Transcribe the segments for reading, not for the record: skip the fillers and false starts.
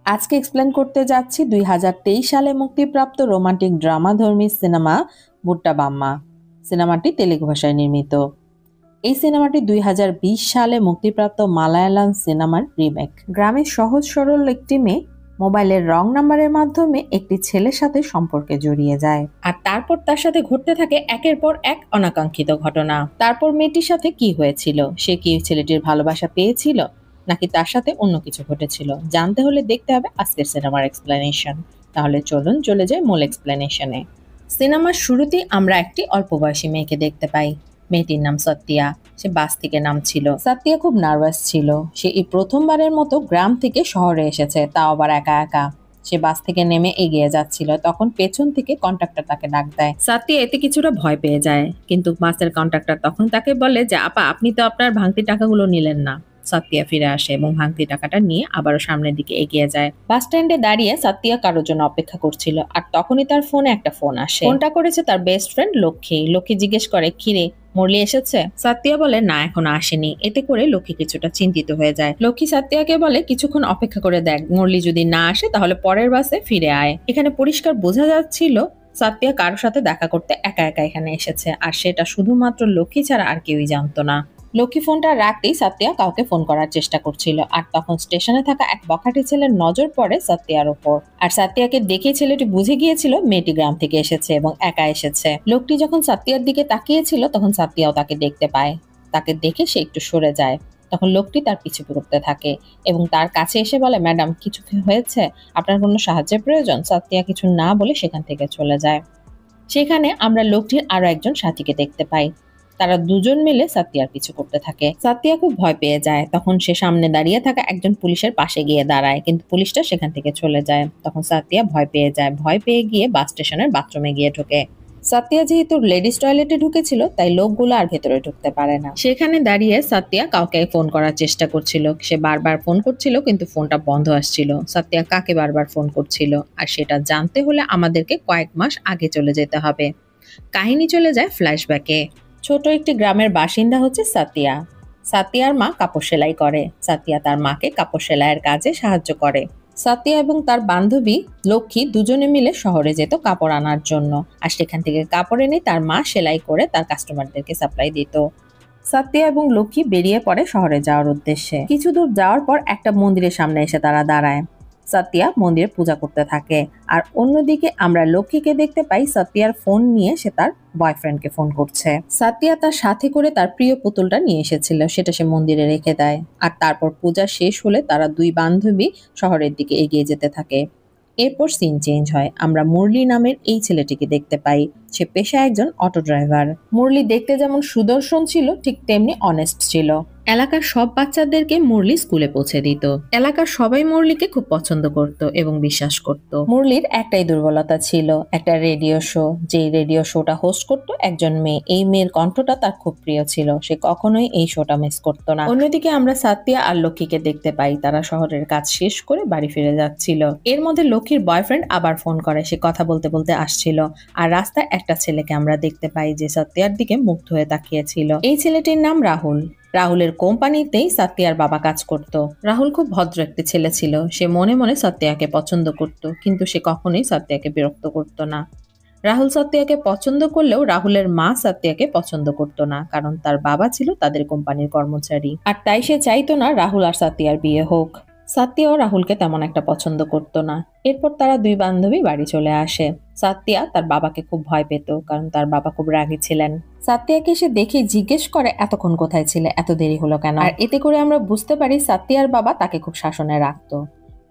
আজকে এক্সপ্লেন করতে যাচ্ছি ২০২৩ সালে মুক্তিপ্রাপ্ত রোমান্টিক ড্রামাধর্মী সিনেমা বুট্টা বাম্মা। সিনেমাটি তেলুগু ভাষায় নির্মিত। এই সিনেমাটি ২০২০ সালে মুক্তিপ্রাপ্ত মালায়ালাম সিনেমার রিমেক। গ্রামের সহজ সরল একটি মেয়ে মোবাইলের রং নাম্বারের মাধ্যমে একটি ছেলের সাথে সম্পর্কে জড়িয়ে যায়, আর তারপর তার সাথে ঘটতে থাকে একের পর এক অনাকাঙ্ক্ষিত ঘটনা। তারপর মেয়েটির সাথে কি হয়েছিল, সে কি ছেলেটির ভালোবাসা পেয়েছিল নাকি তার সাথে অন্য কিছু ঘটেছিল, জানতে হলে দেখতে হবে আজকের সিনেমার এক্সপ্লেনেশন। তাহলে চলুন চলে যাই মূল এক্সপ্লেনেশনে। সিনেমার শুরুতেই আমরা একটি অল্প বয়সী মেয়েকে দেখতে পাই। মেয়েটির নাম সত্যিয়া। সে বাস থেকে নামছিল। সত্যিয়া খুব নার্ভাস ছিল। সে এই প্রথমবারের মতো গ্রাম থেকে শহরে এসেছে, তাও আবার একা একা। সে বাস থেকে নেমে এগিয়ে যাচ্ছিল, তখন পেছন থেকে কন্ডাক্টর তাকে ডাক দেয়। সত্যিয়া এতে কিছুটা ভয় পেয়ে যায়, কিন্তু বাসের কন্ডাক্টর তখন তাকে বলে যে আপা, আপনি তো আপনার ভাঙতি টাকাগুলো নিলেন না। সত্যিয়া ফিরে আসে এবং ভাঙতি টাকাটা নিয়ে আবারও সামনের দিকে এগিয়ে যায়। বাস স্ট্যান্ডে দাঁড়িয়ে সত্যিয়া কারোর জন্য অপেক্ষা করছিল, আর তখনই তার ফোনে একটা ফোন আসে। ফোনটা করেছে তার বেস্ট ফ্রেন্ড লক্ষ্মী। লক্ষ্মী জিজ্ঞেস করে, কিরে মুরলি এসেছে? সত্যিয়া বলে না, এখনো আসেনি। এতে করে লক্ষ্মী কিছুটা চিন্তিত হয়ে যায়। লক্ষ্মী সত্যিয়াকে বলে কিছুক্ষণ অপেক্ষা করে দেখ, মুরলি যদি না আসে তাহলে পরের বাসে ফিরে আয়। এখানে পরিষ্কার বোঝা যাচ্ছিল সত্যিয়া কারোর সাথে দেখা করতে একা একা এখানে এসেছে, আর সেটা শুধুমাত্র লক্ষ্মী ছাড়া আর কেউই জানতো না। লক্ষ্মী ফোনটা রাখতেই সত্যিয়া কাউকে ফোন করার চেষ্টা করছিল, আর তখন স্টেশনে থাকা এক বখাটে ছেলের নজর পড়ে সত্যিয়ার উপর। আর সত্যিয়াকে দেখে ছেলেটি বুঝে গিয়েছিল মেয়েটি গ্রাম থেকে এসেছে এবং একা এসেছে। লোকটি যখন সত্যিয়ার দিকে তাকিয়েছিল তখন সত্যিয়াও তাকে দেখতে পায়। তাকে দেখে সে একটু সরে যায়। তখন লোকটি তার পিছু করতে থাকে এবং তার কাছে এসে বলে, ম্যাডাম কিছু কি হয়েছে? আপনার কোনো সাহায্যের প্রয়োজন? সত্যিয়া কিছু না বলে সেখান থেকে চলে যায়। সেখানে আমরা লোকটির আরো একজন সাথীকে দেখতে পাই। তারা দুজন মিলে সত্যিয়ার পিছু করতে থাকে। সত্যিয়া খুব ভয় পেয়ে যায়। তখন সে সামনে দাঁড়িয়ে থাকা একজন পুলিশের পাশে গিয়ে দাঁড়ায়, কিন্তু পুলিশটা সেখান থেকে চলে যায়। তখন সত্যিয়া ভয় পেয়ে যায়। ভয় পেয়ে গিয়ে বাস স্টেশনের বাথরুমে গিয়ে ঢোকে। সত্যিয়া যেহেতু লেডিস টয়লেটে ঢুকেছিল, তাই লোকগুলো আর ভেতরে ঢুকতে পারে না। সেখানে দাঁড়িয়ে সত্যিয়া কাউকে ফোন করার চেষ্টা করছিল। সে বারবার ফোন করছিল, কিন্তু ফোনটা বন্ধ আসছিল। সত্যিয়া কাকে বারবার ফোন করছিল, আর সেটা জানতে হলে আমাদেরকে কয়েক মাস আগে চলে যেতে হবে। কাহিনী চলে যায় ফ্ল্যাশব্যাকে। ছোট একটি গ্রামের বাসিন্দা হচ্ছে সাতিয়া। সাতিয়ার মা কাপড় সেলাই করে। সাতিয়া তার মাকে কাপড় সেলাইয়ের কাজে সাহায্য করে। সাতিয়া এবং তার বান্ধবী লক্ষ্মী দুজনে মিলে শহরে যেত কাপড় আনার জন্য, আর সেখান থেকে কাপড় এনে তার মা সেলাই করে তার কাস্টমারদেরকে সাপ্লাই দিত। সাতিয়া এবং লক্ষ্মী বেরিয়ে পড়ে শহরে যাওয়ার উদ্দেশ্যে। কিছু দূর যাওয়ার পর একটা মন্দিরের সামনে এসে তারা দাঁড়ায়। সাতিয়া মন্দিরে পূজা করতে থাকে, আর অন্যদিকে আমরা লক্ষ্মীকে দেখতে পাই সাতিয়ার ফোন নিয়ে সে তার বয়ফ্রেন্ডকে ফোন করছে। সাতিয়া তার সাথে করে তার প্রিয় পুতুলটা নিয়ে এসেছিল, সেটা সে মন্দিরে রেখে দেয়। আর তারপর পূজা শেষ হলে তারা দুই বান্ধবী শহরের দিকে এগিয়ে যেতে থাকে। এরপর সিন চেঞ্জ হয়। আমরা মুরলি নামের এই ছেলেটিকে দেখতে পাই। সে পেশায় একজন অটো ড্রাইভার। মুরলি দেখতে যেমন সুদর্শন ছিল, ঠিক তেমনি অনেস্ট ছিল। এলাকার সব বাচ্চাদেরকে মুরলি স্কুলে পৌঁছে দিত। এলাকার সবাই মুরলিকে খুব পছন্দ করত এবং বিশ্বাস করত। মুরলির একটাই দুর্বলতা ছিল, একটা রেডিও শো। যেই রেডিও শোটা হোস্ট করত একজন মেয়ে। এই মেয়ের কণ্ঠটা তার খুব প্রিয় ছিল। সে কখনোই এই শোটা মিস করতো না। অন্যদিকে আমরা সাতিয়া আর লক্ষ্মীকে দেখতে পাই। তারা শহরের কাজ শেষ করে বাড়ি ফিরে যাচ্ছিল। এর মধ্যে লক্ষ্মীর বয়ফ্রেন্ড আবার ফোন করে। সে কথা বলতে বলতে আসছিল, আর রাস্তায় একটা ছেলেকে আমরা দেখতে পাই যে সাতিয়ার দিকে মুগ্ধ হয়ে তাকিয়েছিল। এই ছেলেটির নাম রাহুল। রাহুলের কোম্পানিতেই সাতিয়ার বাবা কাজ করত। রাহুল খুব ভদ্র একটি ছেলে ছিল। সে মনে মনে সত্যাকে পছন্দ করত, কিন্তু সে কখনোই সত্যাকে বিরক্ত করত না। রাহুল সত্যাকে পছন্দ করলেও রাহুলের মা সত্যাকে পছন্দ করত না, কারণ তার বাবা ছিল তাদের কোম্পানির কর্মচারী, আর তাই সে চাইতো না রাহুল আর সত্যার বিয়ে হোক। সাতিয়া ও রাহুলকে তেমন একটা পছন্দ করত না। এরপর তারা দুই বান্ধবী বাড়ি চলে আসে। সাতিয়া তার বাবাকে খুব ভয় পেত, কারণ তার বাবা খুব রাগী ছিলেন। সাতিয়াকে সে দেখে জিজ্ঞেস করে, এতক্ষণ কোথায় ছিলে, এত দেরি হলো কেন? আর এতে করে আমরা বুঝতে পারি সাতিয়ার বাবা তাকে খুব শাসনে রাখতো।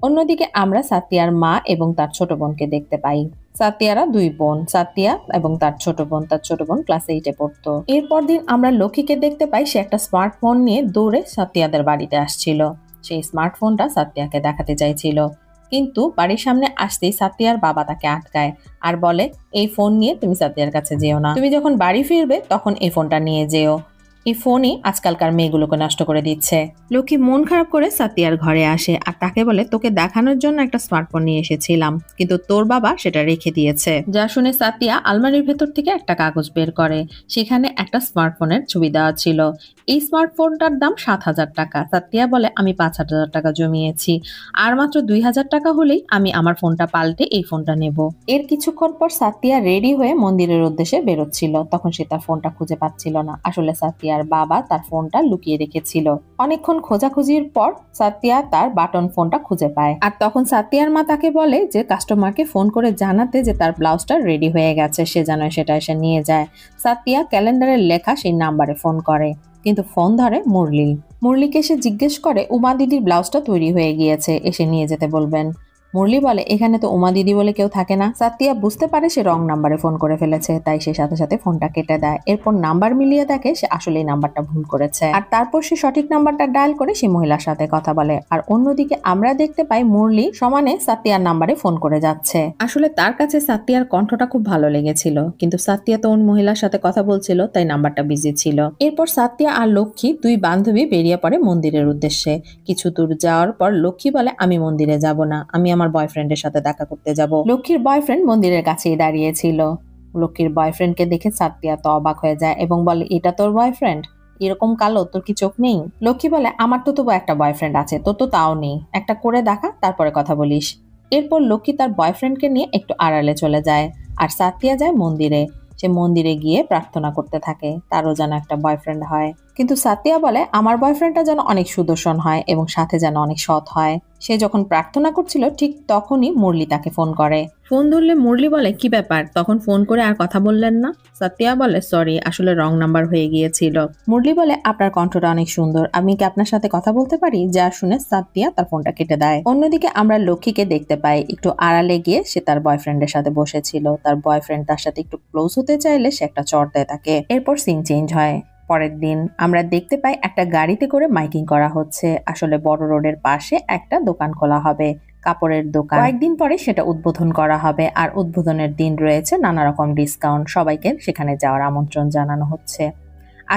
অন্যদিকে আমরা সাতিয়ার মা এবং তার ছোট বোনকে দেখতে পাই। সাতিয়ারা দুই বোন, সাতিয়া এবং তার ছোট বোন। তার ছোট বোন ক্লাস 8-এ পড়তো। এরপর দিন আমরা লক্ষ্মীকে দেখতে পাই। সে একটা স্মার্টফোন নিয়ে দৌড়ে সাতিয়াদের বাড়িতে আসছিল। সেই স্মার্টফোনটা সাতিয়াকে দেখাতে চাইছিল, কিন্তু বাড়ির সামনে আসতেই সাতিয়ার বাবা তাকে আটকায় আর বলে, এই ফোন নিয়ে তুমি সাতিয়ার কাছে যেও না। তুমি যখন বাড়ি ফিরবে তখন এই ফোনটা নিয়ে যেও। এই ফোনই আজকালকার মেয়েগুলোকে নষ্ট করে দিচ্ছে। লক্ষ্মী মন খারাপ করে সাতিয়ার ঘরে আসে আর তাকে বলে, তোকে দেখানোর জন্য একটা স্মার্টফোন নিয়ে এসেছিলাম, কিন্তু তোর বাবা সেটা রেখে দিয়েছে। যা শুনে সাতিয়া আলমারির ভেতর থেকে একটা কাগজ বের করে, সেখানে একটা স্মার্টফোনের ছবি দেওয়া ছিল। এই স্মার্টফোনটার দাম 7,000 টাকা। সাতিয়া বলে, আমি 5,000 টাকা জমিয়েছি, আর মাত্র 2,000 টাকা হলেই আমি আমার ফোনটা পাল্টে এই ফোনটা নেব। এর কিছুক্ষণ পর সাতিয়া রেডি হয়ে মন্দিরের উদ্দেশ্যে বেরোচ্ছিল। তখন সে তার ফোনটা খুঁজে পাচ্ছিল না। আসলে সাতিয়ার বাবা তার ফোনটা লুকিয়ে রেখেছিল। অনেকক্ষণ খোঁজাখুঁজির পর সাতিয়া তার বাটন ফোনটা খুঁজে পায়। আর তখন সাতিয়ার মা তাকে বলে যে কাস্টমারকে ফোন করে জানাতে যে তার ব্লাউজটা রেডি হয়ে গেছে, সে যেন সেটা এসে নিয়ে যায়। সাতিয়া ক্যালেন্ডারে লেখা সেই নাম্বারে ফোন করে, কিন্তু ফোন ধরে মুরলি। মুরলিকে সে জিজ্ঞেস করে উমা দিদির ব্লাউজটা তৈরি হয়ে গিয়েছে, এসে নিয়ে যেতে বলবেন। মুরলি বলে, এখানে তো উমা দিদি বলে কেউ থাকে না। সাতিয়া বুঝতে পারে সে রং নাম্বারে ফোন করে ফেলেছে, তাই সে সাথে সাথে ফোনটা কেটে দেয়। এরপর নাম্বার মিলিয়ে দেখে সে আসলে এই নাম্বারটা ভুল করেছে, আর তারপর সে সঠিক নাম্বারটা ডায়াল করে সেই মহিলার সাথে কথা বলে। আর অন্যদিকে আমরা দেখতে পাই মুরলি সমানে সাতিয়ার নাম্বারে ফোন করে যাচ্ছে। আসলে তার কাছে সাতিয়ার কণ্ঠটা খুব ভালো লেগেছিল, কিন্তু সাতিয়া তো অন্য মহিলার সাথে কথা বলছিল, তাই নাম্বারটা বিজি ছিল। এরপর সাতিয়া আর লক্ষ্মী দুই বান্ধবী বেরিয়ে পড়ে মন্দিরের উদ্দেশ্যে। কিছু দূর যাওয়ার পর লক্ষ্মী বলে, আমি মন্দিরে যাব না, আমি আমার বয়ফ্রেন্ডের সাথে দেখা করতে যাব। লক্ষ্মীর বয়ফ্রেন্ড মন্দিরের কাছেই দাঁড়িয়েছিল। লক্ষ্মীর বয়ফ্রেন্ডকে দেখে সাতিয়া তো অবাক হয়ে যায় এবং বলে, এটা তোর বয়ফ্রেন্ড? এরকম কালো, তোর কি চোখ নেই? লক্ষ্মী বলে, আমার তো তবু একটা বয়ফ্রেন্ড আছে, তোর তো তাও নেই, একটা করে দেখা, তারপরে কথা বলিস। এরপর লক্ষ্মী তার বয়ফ্রেন্ডকে নিয়ে একটু আড়ালে চলে যায়, আর সাতিয়া যায় মন্দিরে। সে মন্দিরে গিয়ে প্রার্থনা করতে থাকে তারও যেন একটা বয়ফ্রেন্ড হয়। কিন্তু সাতিয়া বলে, আমার বয়ফ্রেন্ডটা যেন অনেক সুদর্শন হয় এবং সাথে যেন অনেক সৎ হয়। সে যখন প্রার্থনা করছিল ঠিক তখনই মুরলি তাকে ফোন করে। ফোন ধরলে মুরলি বলে, কি ব্যাপার, তখন ফোন করে আর কথা বললেন না? সাতিয়া বলে, সরি, আসলে রং নাম্বার হয়ে গিয়েছিল। মুরলি বলে, আপনার কণ্ঠটা অনেক সুন্দর, আমি কি আপনার সাথে কথা বলতে পারি? যা শুনে সাতিয়া তার ফোনটা কেটে দেয়। অন্যদিকে আমরা লক্ষ্মীকে দেখতে পাই একটু আড়ালে গিয়ে সে তার বয়ফ্রেন্ডের সাথে বসেছিল। তার বয়ফ্রেন্ড তার সাথে একটু ক্লোজ হতে চাইলে সে একটা চড় দেয় তাকে। এরপর সিন চেঞ্জ হয়। পরের দিন আমরা দেখতে পাই একটা গাড়িতে করে মাইকিং করা হচ্ছে। আসলে বড় রোডের পাশে একটা দোকান খোলা হবে, কাপড়ের দোকান। কয়েকদিন পরে সেটা উদ্বোধন করা হবে, আর উদ্বোধনের দিন রয়েছে নানা রকম ডিসকাউন্ট। সবাইকে সেখানে যাওয়ার আমন্ত্রণ জানানো হচ্ছে।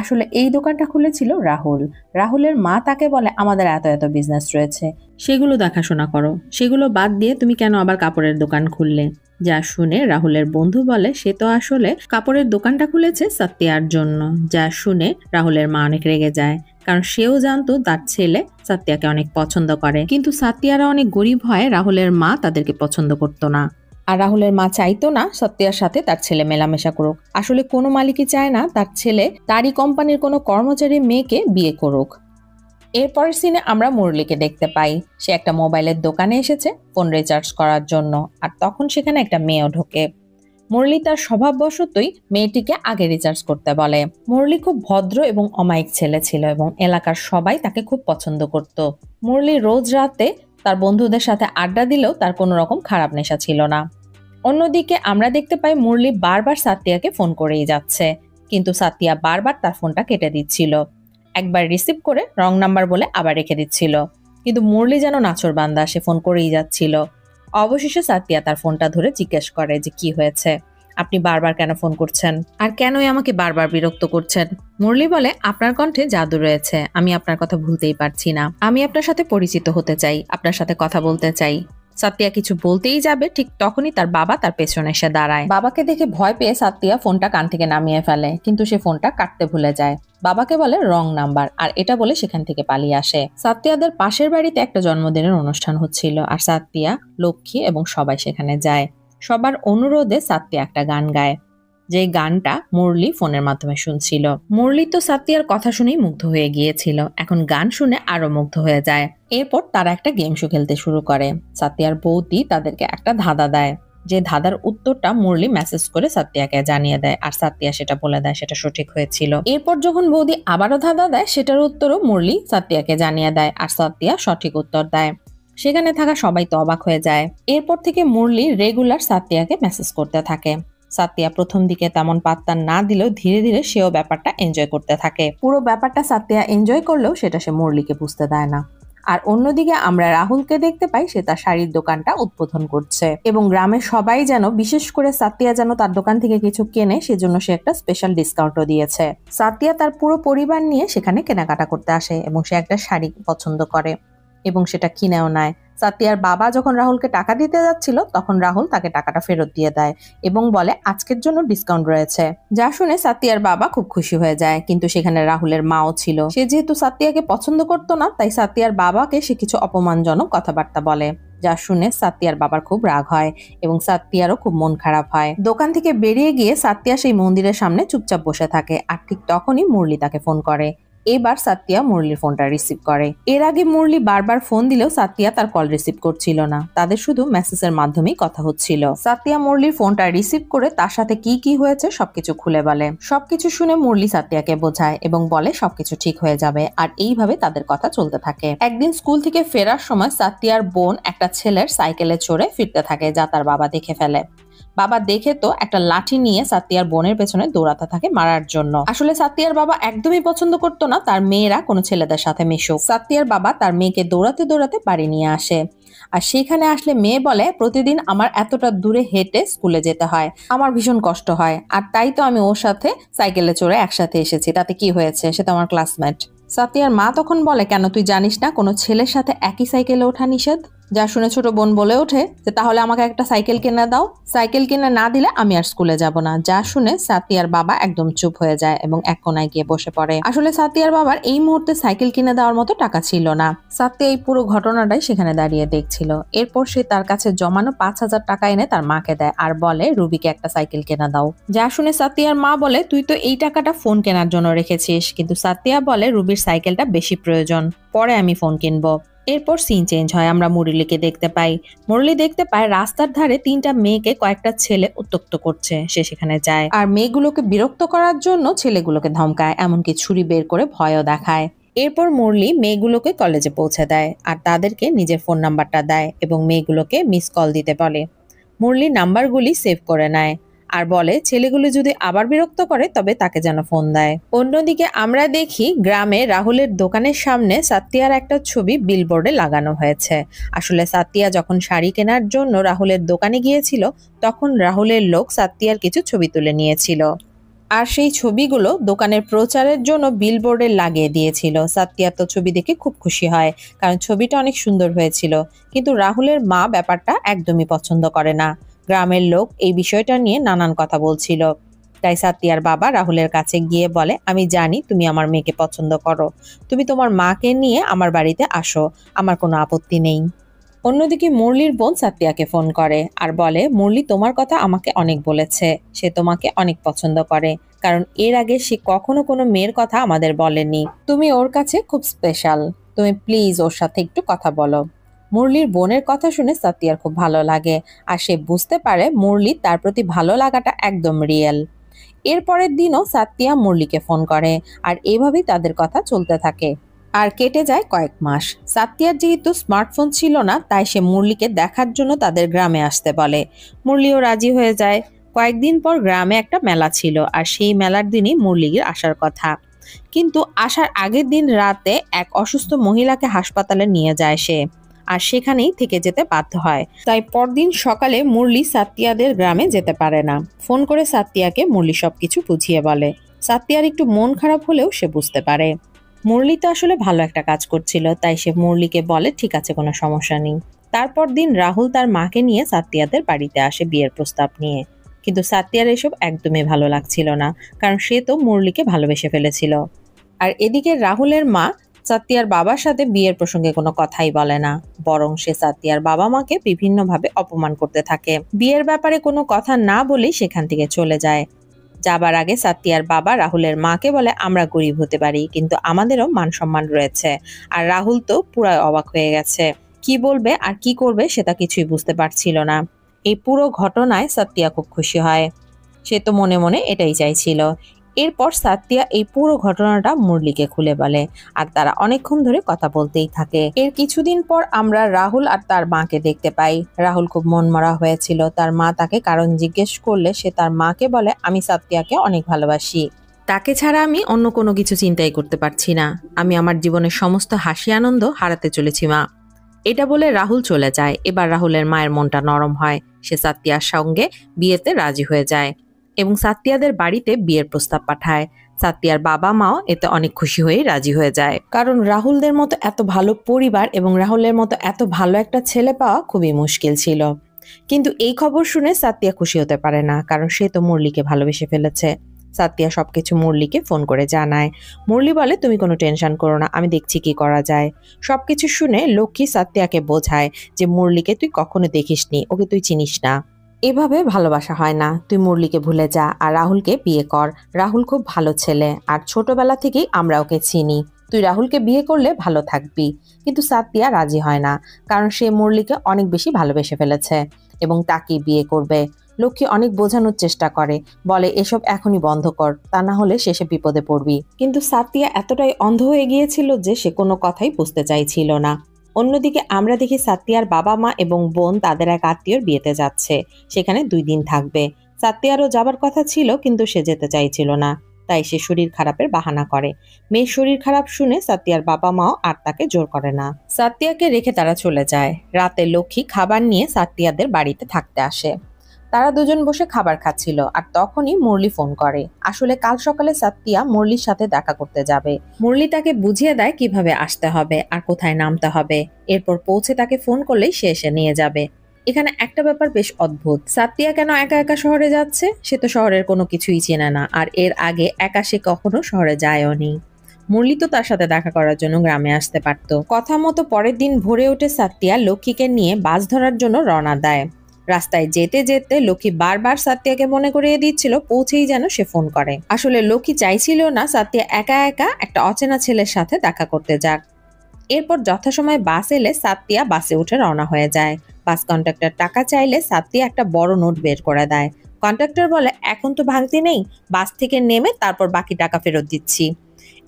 আসলে এই দোকানটা খুলেছিল রাহুল। রাহুলের মা তাকে বলে, আমাদের এত এত বিজনেস রয়েছে, সেগুলো দেখাশোনা করো, সেগুলো বাদ দিয়ে তুমি কেন আবার কাপড়ের দোকান খুললে? যা শুনে রাহুলের বন্ধু বলে, সে তো আসলে কাপড়ের দোকানটা খুলেছে সাতিয়ার জন্য। যা শুনে রাহুলের মা অনেক রেগে যায়, কারণ সেও জানতো তার ছেলে সাতিয়াকে অনেক পছন্দ করে, কিন্তু সাতিয়ারা অনেক গরিব হয় রাহুলের মা তাদেরকে পছন্দ করতো না। আর রাহুলের মা চাইতো না সাতিয়ার সাথে তার ছেলে মেলামেশা করুক। আসলে কোনো মালিকই চায় না তার ছেলে তারই কোম্পানির কোনো কর্মচারী মেয়েকে বিয়ে করুক। এরপরের সিনে আমরা মুরলিকে দেখতে পাই। সে একটা মোবাইলের দোকানে এসেছে ফোন রিচার্জ করার জন্য, আর তখন সেখানে একটা মেয়েও ঢোকে। মুরলি তার স্বভাববশতই মেয়েটিকে আগে রিচার্জ করতে বলে। মুরলি খুব ভদ্র এবং অমায়িক ছেলে ছিল এবং এলাকার সবাই তাকে খুব পছন্দ করত। মুরলি রোজ রাতে তার বন্ধুদের সাথে আড্ডা দিলেও তার কোনো রকম খারাপ নেশা ছিল না। অন্যদিকে আমরা দেখতে পাই মুরলি বারবার সাতিয়াকে ফোন করেই যাচ্ছে, কিন্তু সাতিয়া বারবার তার ফোনটা কেটে দিচ্ছিল। একবার রিসিভ করে রং নাম্বার বলে আবার রেখে দিচ্ছিল, কিন্তু মুরলি যেন নাছোড়বান্দা, সে ফোন করেই যাচ্ছিল। অবশেষে সাতিয়া তার ফোনটা ধরে জিজ্ঞেস করে যে কি হয়েছে, আপনি বারবার কেন ফোন করছেন, আর কেনই আমাকে বারবার বিরক্ত করছেন? মুরলি বলে, আপনার কণ্ঠে জাদু রয়েছে, আমি আপনার কথা ভুলতেই পারছি না, আমি আপনার সাথে পরিচিত হতে চাই, আপনার সাথে কথা বলতে চাই। সাতিয়া কিছু বলতেই যাবে, ঠিক তখনই তার বাবা তার পেছনে এসে দাঁড়ায়। বাবাকে দেখে ভয় পেয়ে সাতিয়া ফোনটা কান থেকে নামিয়ে ফেলে, কিন্তু সে ফোনটা কাটতে ভুলে যায়। বাবাকে বলে রং নাম্বার, আর এটা বলে সেখান থেকে পালিয়ে আসে। সাতিয়াদের পাশের বাড়িতে একটা জন্মদিনের অনুষ্ঠান হচ্ছিল, আর সাতিয়া, লক্ষ্মী এবং সবাই সেখানে যায়। সবার অনুরোধে সাতিয়া একটা গান গায়, যে গানটা মুরলি ফোনের মাধ্যমে শুনছিল। মুরলি তো সাতিয়ার কথা শুনেই মুগ্ধ হয়ে গিয়েছিল, এখন গান শুনে আরো মুগ্ধ হয়ে যায়। এরপর তারা একটা গেম শো খেলতে শুরু করে। সাতিয়ার বৌদি তাদেরকে একটা ধাঁধা দেয়, যে ধাঁধার উত্তরটা মুরলি মেসেজ করে সাতিয়াকে জানিয়ে দেয়, আর সাতিয়া সেটা বলে দেয় সেটা সঠিক হয়েছিল। এরপর যখন বৌদি আবারও ধাঁধা দেয়, সেটার উত্তরও মুরলি সাতিয়াকে জানিয়ে দেয়, আর সাতিয়া সঠিক উত্তর দেয়। সেখানে থাকা সবাই তো অবাক হয়ে যায়। এরপর থেকে মুরলি রেগুলার সাতিয়াকে মেসেজ করতে থাকে। সাতিয়া প্রথম দিকে তেমন পাত্তা না দিলেও ধীরে ধীরে সেও ব্যাপারটা এনজয় করতে থাকে। পুরো ব্যাপারটা সাতিয়া এনজয় করলেও সেটা সে মুরলিকে বুঝতে দেয় না। আর অন্যদিকে আমরা রাহুলকে দেখতে পাই সে তার শাড়ির দোকানটা উদ্বোধন করছে এবং গ্রামের সবাই যেন, বিশেষ করে সাতিয়া যেন তার দোকান থেকে কিছু কেনে, সেজন্য সে একটা স্পেশাল ডিসকাউন্টও দিয়েছে। সাতিয়া তার পুরো পরিবার নিয়ে সেখানে কেনাকাটা করতে আসে এবং সে একটা শাড়ি পছন্দ করে এবং সেটা কিনেও নেয়। সাতিয়ার বাবা যখন রাহুলকে টাকা দিতে যাচ্ছিল তখন রাহুল তাকে টাকাটা ফেরত দিয়ে দেয় এবং বলে আজকের জন্য ডিসকাউন্ট রয়েছে। যা শুনে সাতিয়ার বাবা খুব খুশি হয়ে যায়, কিন্তু সেখানে রাহুলের মাও ছিল। সে যেহেতু সাতিয়াকে পছন্দ করতো না, তাই সাতিয়ার বাবাকে সে কিছু অপমানজনক কথাবার্তা বলে, যা শুনে সাতিয়ার বাবার খুব রাগ হয় এবং সাতিয়ারও খুব মন খারাপ হয়। দোকান থেকে বেরিয়ে গিয়ে সাতিয়া সেই মন্দিরের সামনে চুপচাপ বসে থাকে। আর ঠিক তখনই মুরলি তাকে ফোন করে। এবার সাতিয়া মুরলির ফোনটা রিসিভ করে। এর আগে মুরলি বারবার ফোন দিলেও সাতিয়া তার কল রিসিভ করছিল না, তাদের শুধু মেসেজের মাধ্যমেই কথা হচ্ছিল। সাতিয়া মুরলির ফোনটা রিসিভ করে তার সাথে কি কি হয়েছে সবকিছু খুলে বলে। সবকিছু শুনে মুরলি সাতিয়াকে বোঝায় এবং বলে সবকিছু ঠিক হয়ে যাবে। আর এইভাবে তাদের কথা চলতে থাকে। একদিন স্কুল থেকে ফেরার সময় সাতিয়ার বোন একটা ছেলের সাইকেলে চড়ে ফিরতে থাকে, যা তার বাবা দেখে ফেলে। বাবা দেখে তো একটা লাঠি নিয়ে সাতিয়ার বোনের পেছনে দৌড়াতে থাকে মারার জন্য। আসলে সাতিয়ার বাবা একদমই পছন্দ করতো না তার মেয়েরা কোনো ছেলেদের সাথে মিশুক। সাতিয়ার বাবা তার মেয়েকে দৌড়াতে দৌড়াতে বাড়ি নিয়ে আসে। আর সেখানে আসলে মেয়ে বলে, প্রতিদিন আমার এতটা দূরে হেঁটে স্কুলে যেতে হয়, আমার ভীষণ কষ্ট হয়, আর তাই তো আমি ওর সাথে সাইকেলে চড়ে একসাথে এসেছি, তাতে কি হয়েছে, সে তো আমার ক্লাসমেট। সাতিয়ার মা তখন বলে, কেন তুই জানিস না কোনো ছেলের সাথে একই সাইকেলে ওঠা নিষেধ? যা শুনে ছোট বোন বলে ওঠে যে তাহলে আমাকে একটা সাইকেল কিনে দাও, সাইকেল কিনে না দিলে আমি আর স্কুলে যাব না। যা শুনে সাতিয়ার বাবা একদম চুপ হয়ে যায় এবং এক কোনায় গিয়ে বসে পড়ে। আসলে সাতিয়ার বাবার এই মুহূর্তে সাইকেল কিনে দেওয়ার মতো টাকা ছিল না। সাতিয়া এই পুরো ঘটনাটাই সেখানে দাঁড়িয়ে দেখছিল। এরপর সে তার কাছে জমানো 5,000 টাকা এনে তার মাকে দেয় আর বলে রুবিকে একটা সাইকেল কিনে দাও। যা শুনে সাতিয়ার মা বলে, তুই তো এই টাকাটা ফোন কেনার জন্য রেখেছিস। কিন্তু সাতিয়া বলে রুবির সাইকেলটা বেশি প্রয়োজন, পরে আমি ফোন কিনবো। এরপর সিন চেঞ্জ হয়, আমরা মুরলিকে দেখতে পাই। মুরলি দেখতে পায় রাস্তার ধারে 3টা মেয়েকে কয়েকটা ছেলে উত্ত্যক্ত করছে। সে সেখানে যায় আর মেয়েগুলোকে বিরক্ত করার জন্য ছেলেগুলোকে ধমকায়, এমনকি ছুরি বের করে ভয়ও দেখায়। এরপর মুরলি মেয়েগুলোকে কলেজে পৌঁছে দেয় আর তাদেরকে নিজের ফোন নাম্বারটা দেয় এবং মেয়েগুলোকে মিস কল দিতে বলে। মুরলি নাম্বারগুলি সেভ করে নেয় আর বলে ছেলেগুলো যদি আবার বিরক্ত করে তবে তাকে যেন ফোন দেয়। অন্যদিকে আমরা দেখি গ্রামে রাহুলের দোকানের সামনে সাতিয়ার একটা ছবি বিলবোর্ডে লাগানো হয়েছে। আসলে সাতিয়া যখন শাড়ি কেনার জন্য রাহুলের দোকানে গিয়েছিল তখন রাহুলের লোক সাতিয়ার কিছু ছবি তুলে নিয়েছিল আর সেই ছবিগুলো দোকানের প্রচারের জন্য বিলবোর্ডে লাগিয়ে দিয়েছিল। সাতিয়া তো ছবি দেখে খুব খুশি হয়, কারণ ছবিটা অনেক সুন্দর হয়েছিল। কিন্তু রাহুলের মা ব্যাপারটা একদমই পছন্দ করে না। গ্রামের লোক এই বিষয়টা নিয়ে নানান কথা বলছিল। তাই সাতিয়ার বাবা রাহুলের কাছে গিয়ে বলে, আমি জানি তুমি আমার মেয়েকে পছন্দ করো, তুমি তোমার মাকে নিয়ে আমার বাড়িতে আসো, আমার কোনো আপত্তি নেই। অন্যদিকে মুরলির বোন সাতিয়াকে ফোন করে আর বলে, মুরলি তোমার কথা আমাকে অনেক বলেছে, সে তোমাকে অনেক পছন্দ করে, কারণ এর আগে সে কখনো কোনো মেয়ের কথা আমাদের বলেনি। তুমি ওর কাছে খুব স্পেশাল, তুমি প্লিজ ওর সাথে একটু কথা বলো। মুরলির বোনের কথা শুনে সাতিয়ার খুব ভালো লাগে আর সে বুঝতে পারে মুরলি তার প্রতি ভালো লাগাটা একদম রিয়েল। এরপরের দিনও সাতিয়া মুরলিকে ফোন করে আর এভাবেই তাদের কথা চলতে থাকে। আর কেটে যায় কয়েক মাস। সাতিয়ার যেহেতু স্মার্টফোন ছিল না, তাই সে মুরলিকে দেখার জন্য তাদের গ্রামে আসতে বলে। মুরলিও রাজি হয়ে যায়। কয়েকদিন পর গ্রামে একটা মেলা ছিল আর সেই মেলার দিনই মুরলির আসার কথা। কিন্তু আসার আগের দিন রাতে এক অসুস্থ মহিলাকে হাসপাতালে নিয়ে যায় সে, আর সেখানেই থেকে যেতে বাধ্য হয়। তাই পরদিন সকালে মুরলি সাতিয়াদের গ্রামে যেতে পারে না। ফোন করে সাতিয়াকে মুরলি সবকিছু বুঝিয়ে বলে। সাতিয়ার একটু মন খারাপ হলেও সে বুঝতে পারে মুরলি তো আসলে ভালো একটা কাজ করছিল, তাই সে মুরলিকে বলে ঠিক আছে, কোনো সমস্যা নেই। তারপর দিন রাহুল তার মাকে নিয়ে সাতিয়াদের বাড়িতে আসে বিয়ের প্রস্তাব নিয়ে। কিন্তু সাতিয়ার এসব একদমই ভালো লাগছিল না, কারণ সে তো মুরলিকে ভালোবেসে ফেলেছিল। আর এদিকে রাহুলের মা সাতিয়ার বাবার সাথে বিয়ের প্রসঙ্গে কোনো কথাই বলে না, বরং সে সাতিয়ার বাবা মাকে বিভিন্নভাবে অপমান করতে থাকে। বিয়ের ব্যাপারে কোনো কথা না বলেই সেখান থেকে চলে যায়। যাবার আগে সাতিয়ার বাবা রাহুলের মাকে বলে, আমরা গরিব হতে পারি কিন্তু আমাদেরও মান সম্মান রয়েছে। আর রাহুল তো পুরো অবাক হয়ে গেছে, কি বলবে আর কি করবে সেটা কিছুই বুঝতে পারছিল না। এই পুরো ঘটনায় সাতিয়া খুব খুশি হয়, সে তো মনে মনে এটাই চাইছিল। এরপর সাতিয়া এই পুরো ঘটনাটা মুরলিকে খুলে বলে আর তারা অনেকক্ষণ ধরে কথা বলতেই থাকে। এর কিছুদিন পর আমরা রাহুল আর তার মাকে দেখতে পাই। রাহুল খুব মনমরা হয়েছিল। তার মা তাকে কারণ জিজ্ঞেস করলে সে তার মাকে বলে, আমি সাতিয়াকে অনেক ভালোবাসি। তাকে ছাড়া আমি অন্য কোনো কিছু চিন্তাই করতে পারছি না। আমি আমার জীবনের সমস্ত হাসি আনন্দ হারাতে চলেছি মা। এটা বলে রাহুল চলে যায়। এবার রাহুলের মায়ের মনটা নরম হয়। সে সাত্তিয়ার সঙ্গে বিয়েতে রাজি হয়ে যায় এবং সাত্তিয়াদের বাড়িতে বিয়ের প্রস্তাব পাঠায়। সাত্তিয়ার বাবা মাও এতে অনেক খুশি হয়ে রাজি হয়ে যায়, কারণ রাহুলদের মতো এত ভালো পরিবার এবং রাহুলের মতো এত ভালো একটা ছেলে পাওয়া খুবই মুশকিল ছিল। কিন্তু এই খবর শুনে সাত্তিয়া খুশি হতে পারে না, কারণ সে তো মুরলিকে ভালোবেসে ফেলেছে। সাত্তিয়া সবকিছু মুরলিকে ফোন করে জানায়। মুরলি বলে, তুমি কোনো টেনশন করো না, আমি দেখছি কি করা যায়। সবকিছু শুনে লক্ষ্মী সাত্তিয়াকে বোঝায় যে মুরলিকে তুই কখনো দেখিসনি, ওকে তুই চিনিস না, এভাবে ভালোবাসা হয় না। তুই মুরলিকে ভুলে যা আর রাহুলকে বিয়ে কর। রাহুল খুব ভালো ছেলে আর ছোটবেলা থেকেই আমরা ওকে চিনি। তুই রাহুলকে বিয়ে করলে ভালো থাকবি। কিন্তু সাত্তিয়া রাজি হয় না, কারণ সে মুরলিকে অনেক বেশি ভালোবেসে ফেলেছে এবং তাকেই বিয়ে করবে। লক্ষ্মী অনেক বোঝানোর চেষ্টা করে, বলে এসব এখনই বন্ধ কর, তা না হলে শেষে বিপদে পড়বি। কিন্তু সাত্তিয়া এতটাই অন্ধ হয়ে গিয়েছিল যে সে কোনো কথাই বুঝতে চাইছিল না। অন্যদিকে আমরা দেখি সাত্তিয়ার বাবা মা এবং বোন তাদের এক আত্মীয়র বিয়েতে যাচ্ছে। সেখানে 2 দিন থাকবে। সাত্তিয়ারও যাবার কথা ছিল, কিন্তু সে যেতে চাইছিল না, তাই সে শরীর খারাপের বাহানা করে। মেয়ের শরীর খারাপ শুনে সাত্তিয়ার বাবা মাও আর তাকে জোর করে না। সাত্তিয়াকে রেখে তারা চলে যায়। রাতে লক্ষ্মী খাবার নিয়ে সাত্তিয়াদের বাড়িতে থাকতে আসে। তারা দুজন বসে খাবার খাচ্ছিল আর তখনই মুরলি ফোন করে। আসলে কাল সকালে সাত্তিয়া মুরলির সাথে দেখা করতে যাবে। মুরলি তাকে বুঝিয়ে দেয় কিভাবে আসতে হবে আর কোথায় নামতে হবে। এরপর পৌঁছে তাকে ফোন করলেই সে এসে নিয়ে যাবে। এখানে একটা ব্যাপার বেশ অদ্ভুত, সাত্তিয়া কেন একা একা শহরে যাচ্ছে? সে তো শহরের কোনো কিছুই চেনে না, আর এর আগে একা সে কখনো শহরে যায়ও নি। মুরলি তো তার সাথে দেখা করার জন্য গ্রামে আসতে পারত। কথা মতো পরের দিন ভোরে উঠে সাত্তিয়া লক্ষ্মীকে নিয়ে বাস ধরার জন্য রওনা দেয়। রাস্তায় যেতে যেতে লক্ষ্মী বারবার সাত্তিয়াকে মনে করিয়ে দিচ্ছিল পৌঁছেই যেন সে ফোন করে। আসলে লক্ষ্মী চাইছিল না সাত্তিয়া একা একা একটা অচেনা ছেলের সাথে দেখা করতে যাক। এরপর যথাসময়ে বাস এলে সাত্তিয়া বাসে উঠে রওনা হয়ে যায়। বাস কন্ডাক্টর টাকা চাইলে সাত্তিয়া একটা বড় নোট বের করে দেয়। কন্ডাক্টর বলে, এখন তো ভাঙতি নেই, বাস থেকে নেমে তারপর বাকি টাকা ফেরত দিচ্ছি।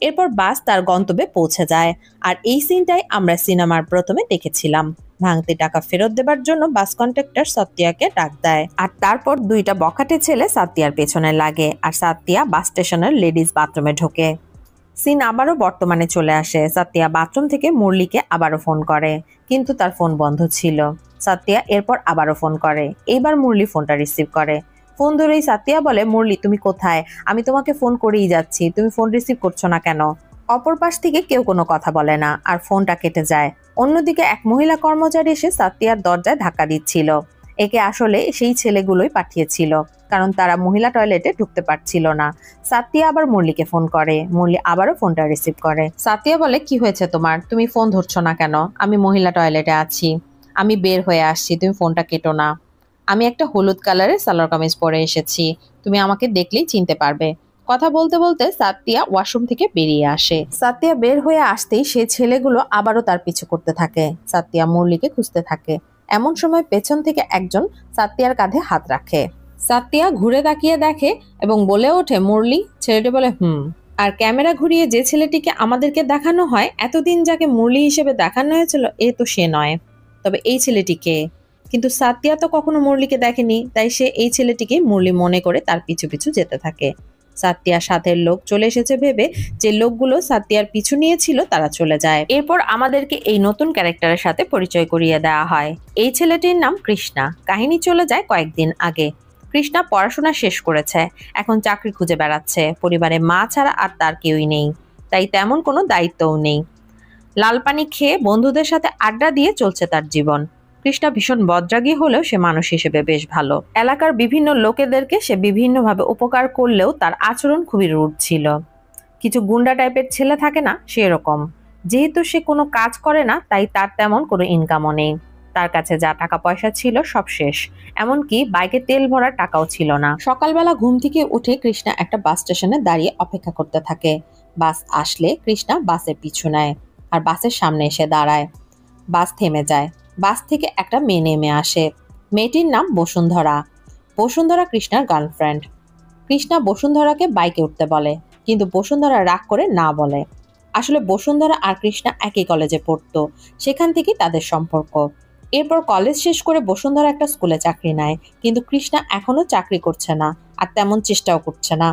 এরপর বাস তার গন্তব্যে পৌঁছে যায়। আর এই সিনটাই আমরা সিনেমার প্রথমে দেখেছিলাম। ভাঙতি টাকা ফেরত দেবার জন্য বাস কন্ডাক্টর সাত্তিয়াকে ডাক দেয়, আর তারপর 2টা বখাটে ছেলে সাত্তিয়ার পেছনে লাগে আর সাত্তিয়া বাস স্টেশনের লেডিজ বাথরুমে ঢোকে। সিন আবারও বর্তমানে চলে আসে। সাত্তিয়া বাথরুম থেকে মুরলিকে আবারও ফোন করে, কিন্তু তার ফোন বন্ধ ছিল। সাত্তিয়া এরপর আবারও ফোন করে। এইবার মুরলি ফোনটা রিসিভ করে। ফোন ধরেই সাত্তিয়া বলে, মুরলি তুমি কোথায়? আমি তোমাকে ফোন করেই যাচ্ছি, তুমি ফোন রিসিভ করছো না কেন? অপর পাশ থেকে কেউ কোনো কথা বলে না আর ফোনটা কেটে যায়। অন্যদিকে এক মহিলা কর্মচারী এসে সাত্তিয়ার দরজায় ধাক্কা দিচ্ছিল। একে আসলে সেই ছেলেগুলোই পাঠিয়েছিল, কারণ তারা মহিলা টয়লেটে ঢুকতে পারছিল না। সাত্তিয়া আবার মুরলিকে ফোন করে। মুরলি আবারও ফোনটা রিসিভ করে। সাত্তিয়া বলে, কি হয়েছে তোমার? তুমি ফোন ধরছো না কেন? আমি মহিলা টয়লেটে আছি, আমি বের হয়ে আসছি, তুমি ফোনটা কেটো না। আমি একটা হলুদ কালারের সালোয়ার কামিজ পরে এসেছি, তুমি আমাকে দেখলেই চিনতে পারবে। কথা বলতে বলতে সাত্তিয়া ওয়াশরুম থেকে বেরিয়ে আসে। সাত্তিয়া বের হয়ে আসতেই সেই ছেলেগুলো আবারও তার পিছু করতে থাকে। সাত্তিয়া মুরলিকে খুঁজতে থাকে। এমন সময় পেছন থেকে একজন সাত্তিয়ার কাঁধে হাত রাখে। সাত্তিয়া ঘুরে তাকিয়ে দেখে এবং বলে ওঠে, মুরলি। ছেলেটি বলে, আর ক্যামেরা ঘুরিয়ে যে ছেলেটিকে আমাদেরকে দেখানো হয়, এতদিন যাকে মুরলি হিসেবে দেখানো হয়েছিল, এ তো সে নয়। তবে এই ছেলেটি কে? কিন্তু সাত্তিয়া তো কখনো মুরলিকে দেখেনি, তাই সে এই ছেলেটিকে মুরলি মনে করে তার পিছু পিছু যেতে থাকে। সাত্তিয়ার সাথের লোক চলে এসেছে ভেবে যে লোকগুলো সাত্তিয়ার পিছু নিয়েছিল তারা চলে যায়। এরপর আমাদেরকে এই নতুন ক্যারেক্টারের সাথে পরিচয় করিয়ে দেওয়া হয়। এই ছেলেটির নাম কৃষ্ণা। কাহিনী চলে যায় কয়েকদিন আগে। কৃষ্ণা পড়াশোনা শেষ করেছে, এখন চাকরি খুঁজে বেড়াচ্ছে। পরিবারে মা ছাড়া আর তার কেউই নেই, তাই তেমন কোনো দায়িত্বও নেই। লাল পানি খেয়ে বন্ধুদের সাথে আড্ডা দিয়ে চলছে তার জীবন। কৃষ্ণা ভীষণ বদরাগী হলেও সে মানুষ হিসেবে বেশ ভালো। এলাকার বিভিন্ন লোকেদেরকে সে বিভিন্নভাবে উপকার করলেও তার আচরণ খুবই রুড ছিল। কিছু গুন্ডা টাইপের ছেলে থাকে না, সেরকম। যেহেতু সে কোনো কাজ করে না, তাই তার তেমন কোনো ইনকামও নেই। তার কাছে যা টাকা পয়সা ছিল সব শেষ, এমনকি বাইকে তেল ভরার টাকাও ছিল না। সকালবেলা ঘুম থেকে উঠে কৃষ্ণা একটা বাস স্টেশনে দাঁড়িয়ে অপেক্ষা করতে থাকে। বাস আসলে কৃষ্ণা বাসের পিছু নেয় আর বাসের সামনে এসে দাঁড়ায়। বাস থেমে যায়। বাস থেকে একটা মেয়ে নেমে আসে। মেয়েটির নাম বসুন্ধরা। বসুন্ধরা কৃষ্ণার গার্লফ্রেন্ড। কৃষ্ণা বসুন্ধরাকে বাইকে উঠতে বলে, কিন্তু বসুন্ধরা রাগ করে না বলে। আসলে বসুন্ধরা আর কৃষ্ণা একই কলেজে পড়তো, সেখান থেকেই তাদের সম্পর্ক। এরপর কলেজ শেষ করে বসুন্ধরা একটা স্কুলে চাকরি নেয়, কিন্তু কৃষ্ণা এখনো চাকরি করছে না আর তেমন চেষ্টাও করছে না।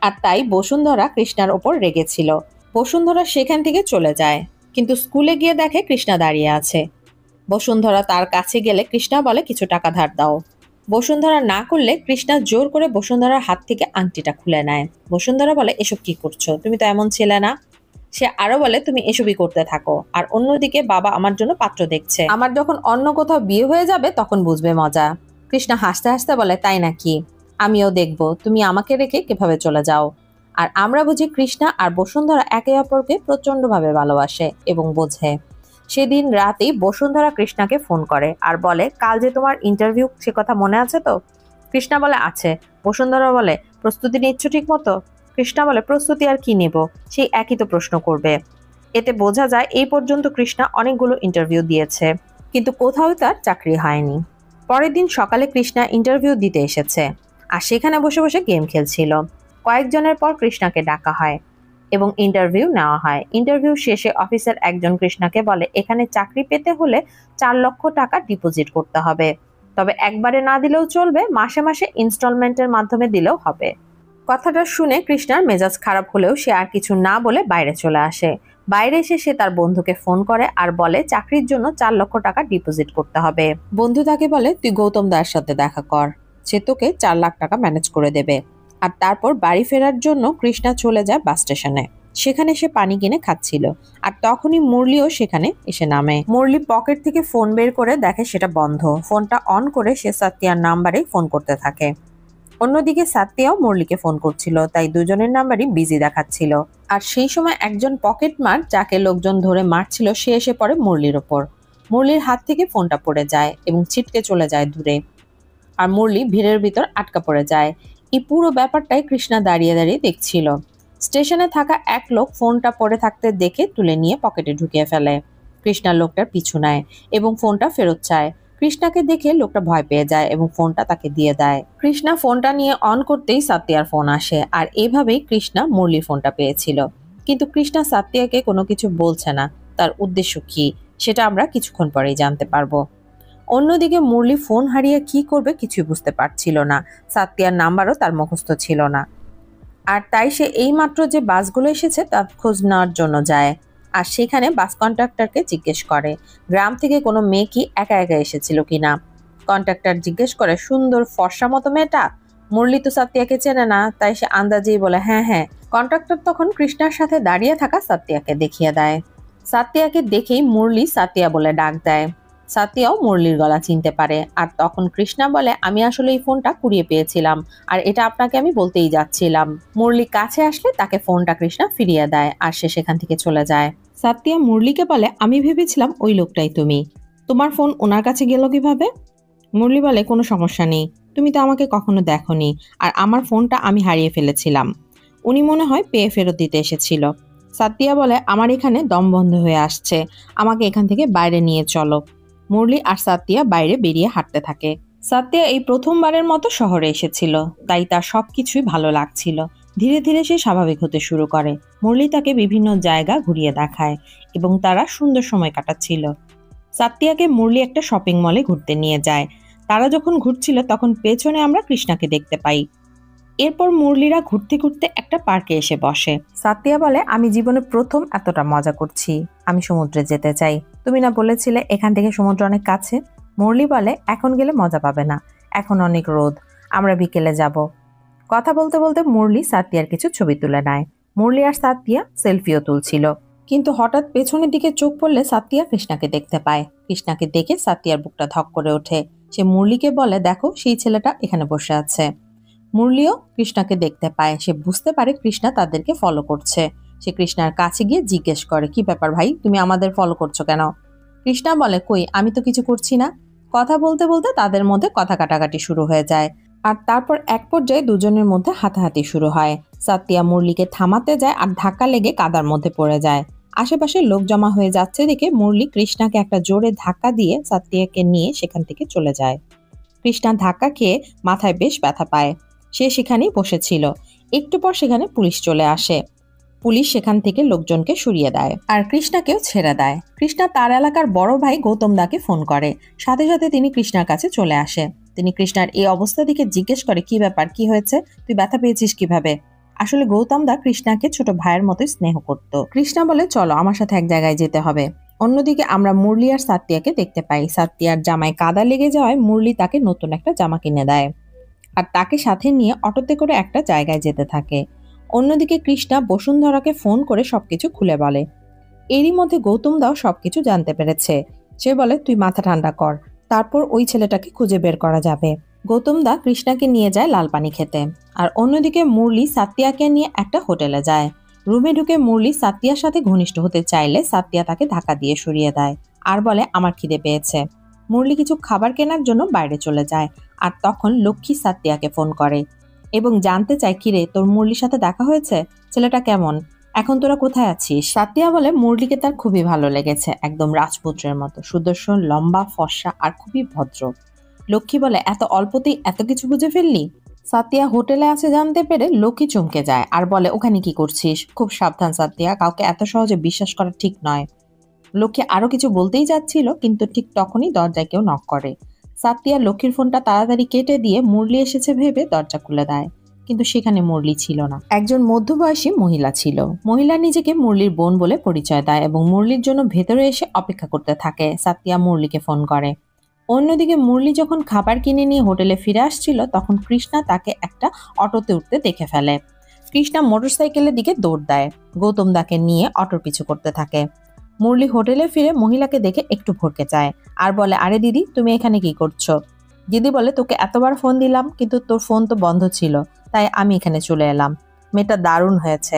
আর তাই বসুন্ধরা কৃষ্ণার ওপর রেগেছিল। বসুন্ধরা সেখান থেকে চলে যায়, কিন্তু স্কুলে গিয়ে দেখে কৃষ্ণা দাঁড়িয়ে আছে। বসুন্ধরা তার কাছে গেলে কৃষ্ণা বলে কিছু টাকা ধার দাও। বসুন্ধরা না করলে কৃষ্ণা জোর করে বসুন্ধরার হাত থেকে আংটিটা খুলে নেয়। বসুন্ধরা বলে এসব কি করছো, তুমি তো এমন ছিলে না। সে আরো বলে তুমি এসবই করতে থাকো, আর অন্যদিকে বাবা আমার জন্য পাত্র দেখছে, আমার যখন অন্য কোথাও বিয়ে হয়ে যাবে তখন বুঝবে মজা। কৃষ্ণা হাসতে হাসতে বলে তাই নাকি, আমিও দেখবো তুমি আমাকে রেখে কিভাবে চলে যাও। আর আমরা বুঝি কৃষ্ণা আর বসুন্ধরা একে অপরকে প্রচন্ডভাবে ভালোবাসে এবং বোঝে। সেদিন রাতেই বসুন্ধরা কৃষ্ণাকে ফোন করে আর বলে কাল যে তোমার ইন্টারভিউ, সে কথা মনে আছে তো? কৃষ্ণা বলে আছে। বসুন্ধরা বলে প্রস্তুতি নিচ্ছ ঠিক মতো? কৃষ্ণা বলে প্রস্তুতি আর কি নেব, সেই একই তো প্রশ্ন করবে। এতে বোঝা যায় এই পর্যন্ত কৃষ্ণা অনেকগুলো ইন্টারভিউ দিয়েছে, কিন্তু কোথাও তার চাকরি হয়নি। পরের দিন সকালে কৃষ্ণা ইন্টারভিউ দিতে এসেছে আর সেখানে বসে বসে গেম খেলছিল। কয়েকজনের পর কৃষ্ণাকে ডাকা হয় এবং ইন্টারভিউ নেওয়া হয়। ইন্টারভিউ শেষে অফিসার একজন কৃষ্ণাকে বলে এখানে চাকরি পেতে হলে 4 লক্ষ টাকা ডিপোজিট করতে হবে, তবে একবারে না দিলেও চলবে, মাসে মাসে ইনস্টলমেন্টের মাধ্যমে দিলেও হবে। কথাটা শুনে কৃষ্ণার মেজাজ খারাপ হলেও সে আর কিছু না বলে বাইরে চলে আসে। বাইরে এসে সে তার বন্ধুকে ফোন করে আর বলে চাকরির জন্য 4 লক্ষ টাকা ডিপোজিট করতে হবে। বন্ধু তাকে বলে তুই গৌতম দার সাথে দেখা কর, সে তোকে 4 লাখ টাকা ম্যানেজ করে দেবে। আর তারপর বাড়ি ফেরার জন্য কৃষ্ণা চলে যায় বাস স্টেশনে। সেখানে সে পানি কিনে খাচ্ছিল আর তখনই মুরলিও সেখানে এসে নামে। মুরলি পকেট থেকে ফোন বের করে দেখে সেটা বন্ধ। ফোনটা অন করে সে সাতিয়ার নাম্বারে ফোন করতে থাকে। অন্যদিকে সাতিয়াও মুরলিকে ফোন করছিল, তাই দুজনের নাম্বারই বিজি দেখাচ্ছিল। আর সেই সময় একজন পকেট মার যাকে লোকজন ধরে মারছিল সে এসে পড়ে মুরলির ওপর। মুরলির হাত থেকে ফোনটা পড়ে যায় এবং ছিটকে চলে যায় দূরে, আর মুরলি ভিড়ের ভিতর আটকা পড়ে যায়। এই পুরো ব্যাপারটাই কৃষ্ণা দাঁড়িয়ে দাঁড়িয়ে দেখছিল। স্টেশনে থাকা এক লোক ফোনটা পড়ে থাকতে দেখে তুলে নিয়ে পকেটে ঢুকিয়ে ফেলে। কৃষ্ণা লোকটার পিছু নেয় এবং ফোনটা ফেরত চায়। কৃষ্ণাকে দেখে লোকটা ভয় পেয়ে যায় এবং ফোনটা তাকে দিয়ে দেয়। কৃষ্ণা ফোনটা নিয়ে অন করতেই সাতিয়ার ফোন আসে, আর এইভাবেই কৃষ্ণা মুরলির ফোনটা পেয়েছিল। কিন্তু কৃষ্ণা সাতিয়াকে কোনো কিছু বলছে না, তার উদ্দেশ্য কি সেটা আমরা কিছুক্ষণ পরেই জানতে পারবো। অন্যদিকে মুরলি ফোন হারিয়ে কি করবে কিছুই বুঝতে পারছিল না। সাতিয়ার নাম্বারও তার মুখস্থ ছিল না, আর তাই সে এইমাত্র যে বাসগুলো এসেছে তার খোঁজ নেওয়ার জন্য যায়। আর সেখানে বাস কন্ট্রাক্টরকে জিজ্ঞেস করে গ্রাম থেকে কোনো মেয়ে কি একা একা এসেছিল কিনা। কন্ট্রাক্টর জিজ্ঞেস করে সুন্দর ফর্সা মতো মেয়েটা? মুরলি তো সাতিয়াকে চেনে না, তাই সে আন্দাজেই বলে হ্যাঁ হ্যাঁ। কন্ট্রাক্টর তখন কৃষ্ণার সাথে দাঁড়িয়ে থাকা সাতিয়াকে দেখিয়ে দেয়। সাতিয়াকে দেখেই মুরলি সাতিয়া বলে ডাক দেয়। সাতিয়াও মুরলির গলা চিনতে পারে, আর তখন কৃষ্ণা বলে আমি আসলে এই ফোনটা কুড়িয়ে পেয়েছিলাম আর এটা আপনাকে আমি বলতেই যাচ্ছিলাম। মুরলি কাছে আসলে তাকে ফোনটা কৃষ্ণা ফিরিয়ে দেয় আর সে সেখান থেকে চলে যায়। সাতিয়া মুরলিকে বলে আমি ভেবেছিলাম ওই লোকটাই তুমি, তোমার ফোন ওনার কাছে গেল কিভাবে? মুরলি বলে কোনো সমস্যা নেই, তুমি তো আমাকে কখনো দেখোনি, আর আমার ফোনটা আমি হারিয়ে ফেলেছিলাম, উনি মনে হয় পেয়ে ফেরত দিতে এসেছিল। সাতিয়া বলে আমার এখানে দম বন্ধ হয়ে আসছে, আমাকে এখান থেকে বাইরে নিয়ে চলো। মুরলি আর সাতিয়া বাইরে বেরিয়ে হাঁটতে থাকে। সাতিয়া এই প্রথমবারের মতো শহরে এসেছিল, তাই তার সবকিছুই ভালো লাগছিল। ধীরে ধীরে সে স্বাভাবিক হতে শুরু করে। মুরলি তাকে বিভিন্ন জায়গা ঘুরিয়ে দেখায় এবং তারা সুন্দর সময় কাটাচ্ছিল। সাতিয়াকে মুরলি একটা শপিং মলে ঘুরতে নিয়ে যায়। তারা যখন ঘুরছিল তখন পেছনে আমরা কৃষ্ণাকে দেখতে পাই। এরপর মুরলিরা ঘুরতে ঘুরতে একটা পার্কে এসে বসে। সাতিয়া বলে আমি জীবনে প্রথম এতটা মজা করছি, আমি সমুদ্রে যেতে চাই, তুমি না বলেছিলে এখান থেকে সমুদ্র অনেক কাছে? মুরলি বলে এখন গেলে মজা পাবে না, এখন অনেক রোদ, আমরা বিকেলে যাব। কথা বলতে বলতে মুরলি সাতিয়ার কিছু ছবি তুলে নেয়। মুরলি আর সাতিয়া সেলফিও তুলছিল, কিন্তু হঠাৎ পেছনের দিকে চোখ পড়লে সাতিয়া কৃষ্ণাকে দেখতে পায়। কৃষ্ণাকে দেখে সাতিয়ার বুকটা ধক করে ওঠে। সে মুরলিকে বলে দেখো সেই ছেলেটা এখানে বসে আছে। মুরলিও কৃষ্ণাকে দেখতে পায়। সে বুঝতে পারে কৃষ্ণা তাদেরকে ফলো করছে। সে কৃষ্ণার কাছে গিয়ে জিজ্ঞেস করে কি ব্যাপার ভাই, তুমি আমাদের ফলো করছো কেন? কৃষ্ণা বলে কই, আমি তো কিছু করছি না। কথা বলতে বলতে তাদের মধ্যে কথা কাটাকাটি শুরু হয়ে যায়, আর তারপর এক পর্যায়ে দুজনের মধ্যে হাতাহাতি শুরু হয়। সাতিয়া মুরলিকে থামাতে যায় আর ধাক্কা লেগে কাদার মধ্যে পড়ে যায়। আশেপাশে লোক জমা হয়ে যাচ্ছে দেখে মুরলি কৃষ্ণাকে একটা জোরে ধাক্কা দিয়ে সাতিয়াকে নিয়ে সেখান থেকে চলে যায়। কৃষ্ণা ধাক্কা খেয়ে মাথায় বেশ ব্যথা পায়। সে সেখানেই বসেছিল। একটু পর সেখানে পুলিশ চলে আসে। পুলিশ সেখান থেকে লোকজনকে সরিয়ে দেয় আর কৃষ্ণাকেও ছেড়ে দেয়। কৃষ্ণা তার এলাকার বড় ভাই গৌতম দাকে ফোন করে। সাথে সাথে তিনি কৃষ্ণার কাছে চলে আসে। তিনি কৃষ্ণার এই অবস্থা দেখে জিজ্ঞেস করে কি ব্যাপার, কি হয়েছে, তুই ব্যথা পেয়েছিস কিভাবে? আসলে গৌতম দা কৃষ্ণাকে ছোট ভাইয়ের মতো স্নেহ করত। কৃষ্ণা বলে, চলো আমার সাথে এক জায়গায় যেতে হবে। অন্যদিকে আমরা মুরলি আর সাত্তিয়াকে দেখতে পাই। সাত্তিয়ার জামায় কাদা লেগে যাওয়ায় মুরলি তাকে নতুন একটা জামা কিনে দেয় আর তাকে সাথে নিয়ে অটোতে করে একটা জায়গায় যেতে থাকে। অন্যদিকে কৃষ্ণা বসুন্ধরাকে ফোন করে সবকিছু খুলে বলে। এরই মধ্যে গৌতম দাও সবকিছু জানতে পেরেছে। সে বলে, তুই মাথা ঠান্ডা কর, তারপর ওই ছেলেটাকে খুঁজে বের করা যাবে। গৌতম দা কৃষ্ণাকে নিয়ে যায় লাল পানি খেতে। আর অন্যদিকে মুরলি সাত্তিয়াকে নিয়ে একটা হোটেলে যায়। রুমে ঢুকে মুরলি সাত্তিয়ার সাথে ঘনিষ্ঠ হতে চাইলে সাত্তিয়া তাকে ধাক্কা দিয়ে সরিয়ে দেয় আর বলে, আমার খিদে পেয়েছে। মুরলি কিছু খাবার কেনার জন্য বাইরে চলে যায় আর তখন লক্ষ্মী সাত্তিয়াকে ফোন করে এবং জানতে চায়, কিরে তোর মুরলির সাথে দেখা হয়েছে, ছেলেটা কেমন, এখন তোরা কোথায় আছিস? সাতিয়া বলে, মুরলিকে তার খুবই ভালো লেগেছে, একদম রাজপুত্রের মতো, সুদর্শন, লম্বা, ফর্সা আর খুবই ভদ্র। লক্ষ্মী বলে, এত অল্পতেই এত কিছু বুঝে ফেললি? সাতিয়া হোটেলে আছে জানতে পেরে লক্ষ্মী চমকে যায় আর বলে, ওখানে কি করছিস? খুব সাবধান সাতিয়া, কাউকে এত সহজে বিশ্বাস করা ঠিক নয়। লক্ষ্মী আরো কিছু বলতেই যাচ্ছিল কিন্তু ঠিক তখনই দরজায় কেউ নক করে। সাতিয়া লক্ষ্মীর ফোনটা তাড়াতাড়ি কেটে দিয়ে মুরলি এসেছে ভেবে দরজা খুলে দেয়, কিন্তু সেখানে মুরলি ছিল না, একজন মধ্যবয়সী মহিলা ছিল। মহিলা নিজেকে মুরলির বোন বলে পরিচয় দেয় এবং মুরলির জন্য ভেতরে এসে অপেক্ষা করতে থাকে। সাতিয়া মুরলিকে ফোন করে। অন্যদিকে মুরলি যখন খাবার কিনে নিয়ে হোটেলে ফিরে আসছিল তখন কৃষ্ণা তাকে একটা অটোতে উঠতে দেখে ফেলে। কৃষ্ণা মোটরসাইকেলের দিকে দৌড় দেয়। গৌতম দাকে নিয়ে অটোর পিছু করতে থাকে। মুরলি হোটেলে ফিরে মহিলাকে দেখে একটু ভড়কে যায় আর বলে, আরে দিদি, তুমি এখানে কি করছো? দিদি বলে, তোকে এতবার ফোন দিলাম কিন্তু তোর ফোন তো বন্ধ ছিল, তাই আমি এখানে চলে এলাম। মেয়েটা দারুণ হয়েছে।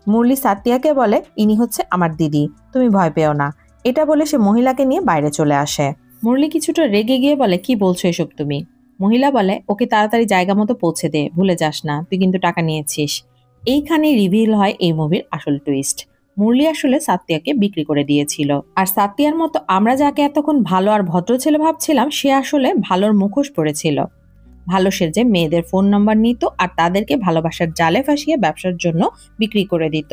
মুরলি সাতিয়াকে বলে, ইনি হচ্ছে আমার দিদি, তুমি ভয় পেও না। এটা বলে সে মহিলাকে নিয়ে বাইরে চলে আসে। মুরলি কিছুটা রেগে গিয়ে বলে, কি বলছো এসব তুমি? মহিলা বলে, ওকে তাড়াতাড়ি জায়গা মতো পৌঁছে দে, ভুলে যাস না তুই কিন্তু টাকা নিয়েছিস। এইখানেই রিভিল হয় এই মুভির আসল টুইস্ট। মুরলি আসলে সাত্তিয়াকে বিক্রি করে দিয়েছিল আর সাত্তিয়ার মতো আমরা যাকে এতক্ষণ ভালো আর ভদ্র ছেলে ভাবছিলাম সে আসলে ভালোর মুখোশ পড়েছিল। ভালো সেজে মেয়েদের ফোন নাম্বার নিত আর তাদেরকে ভালোবাসার জালে ফাঁসিয়ে ব্যবসার জন্য বিক্রি করে দিত।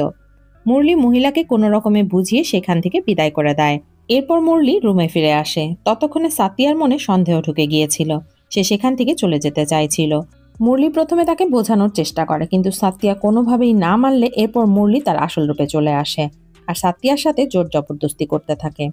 মুরলি মহিলাকে কোনো রকমে বুঝিয়ে সেখান থেকে বিদায় করে দেয়। এরপর মুরলি রুমে ফিরে আসে। ততক্ষণে সাতিয়ার মনে সন্দেহ ঢুকে গিয়েছিল, সে সেখান থেকে চলে যেতে চাইছিল। মুরলি প্রথমে তাকে বোঝানোর চেষ্টা করে কিন্তু সাতিয়া কোনোভাবেই না মানলে এরপর মুরলি তার আসল রূপে চলে আসে আর সাতিয়ার সাথে জোর জবরদস্তি করতে থাকে।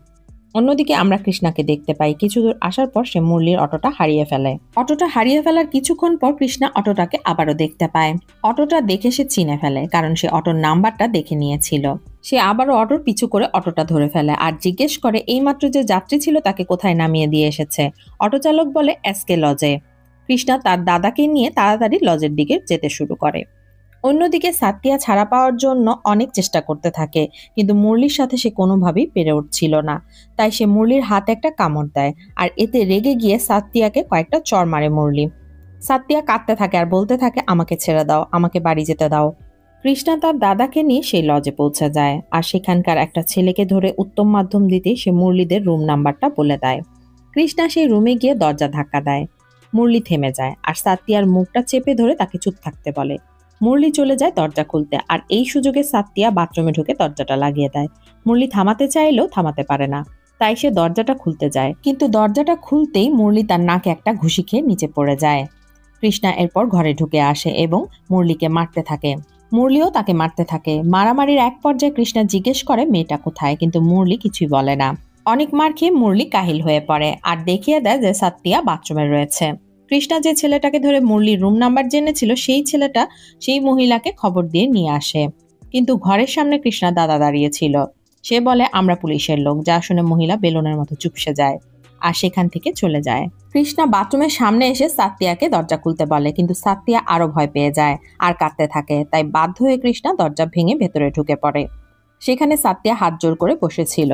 অন্যদিকে আমরা কৃষ্ণাকে দেখতে পাই। কিছু দূর আসার পর সে মুরলির অটোটা হারিয়ে ফেলে। অটোটা হারিয়ে ফেলার কিছুক্ষণ পর কৃষ্ণা অটোটাকে আবারও দেখতে পায়। অটোটা দেখে সে চিনে ফেলে কারণ সে অটোর নাম্বারটা দেখে নিয়েছিল। সে আবারও অটোর পিছু করে অটোটা ধরে ফেলে আর জিজ্ঞেস করে এইমাত্র যে যাত্রী ছিল তাকে কোথায় নামিয়ে দিয়ে এসেছে। অটোচালক বলে, এসকে লজে। কৃষ্ণা তার দাদাকে নিয়ে তাড়াতাড়ি লজের দিকে যেতে শুরু করে। অন্যদিকে সাতিয়া ছাড়া পাওয়ার জন্য অনেক চেষ্টা করতে থাকে কিন্তু মুরলির সাথে সে কোনোভাবেই পেরে উঠছিল না। তাই সে মুরলির হাতে একটা কামড় দেয় আর এতে রেগে গিয়ে সাতিয়াকে কয়েকটা চড় মারে মুরলি। সাতিয়া কাঁদতে থাকে আর বলতে থাকে, আমাকে ছেড়ে দাও, আমাকে বাড়ি যেতে দাও। কৃষ্ণা তার দাদাকে নিয়ে সেই লজে পৌঁছে যায় আর সেখানকার একটা ছেলেকে ধরে উত্তম মাধ্যম দিতে সে মুরলিদের রুম নাম্বারটা বলে দেয়। কৃষ্ণা সেই রুমে গিয়ে দরজা ধাক্কা দেয়। মুরলি থেমে যায় আর সাতিয়ার মুখটা চেপে ধরে তাকে চুপ থাকতে বলে। মুরলি চলে যায় দরজা খুলতে আর এই সুযোগে সাতিয়া বাথরুমে ঢুকে দরজাটা লাগিয়ে দেয়। মুরলি থামাতে চাইলেও থামাতে পারে না, তাই সে দরজাটা খুলতে যায় কিন্তু দরজাটা খুলতেই মুরলি তার নাকে একটা ঘুষি খেয়ে নিচে পড়ে যায়। কৃষ্ণা এরপর ঘরে ঢুকে আসে এবং মুরলিকে মারতে থাকে। মুরলিও তাকে মারতে থাকে। মারামারির এক পর্যায়ে কৃষ্ণা জিজ্ঞেস করে মেয়েটা কোথায়, কিন্তু মুরলি কিছুই বলে না। অনেক মার খেয়ে মুরলি কাহিল হয়ে পড়ে আর দেখিয়ে দেয় যে সাতিয়া বাথরুমে রয়েছে। কৃষ্ণা যে ছেলেটাকে ধরে মুরলির রুম নাম্বার জেনেছিল সেই ছেলেটা সেই মহিলাকে খবর দিয়ে নিয়ে আসে, কিন্তু ঘরের সামনে কৃষ্ণা দাদা দাঁড়িয়েছিল। সে বলে, আমরা পুলিশের লোক। যা শুনে মহিলা বেলুনের মতো চুপসে যায় আর সেখান থেকে চলে যায়। কৃষ্ণা বাথরুমের সামনে এসে সাতিয়াকে দরজা খুলতে বলে কিন্তু সাতিয়া আরো ভয় পেয়ে যায় আর কাঁদতে থাকে। তাই বাধ্য হয়ে কৃষ্ণা দরজা ভেঙে ভেতরে ঢুকে পড়ে। সেখানে সাতিয়া হাত জোর করে বসেছিল,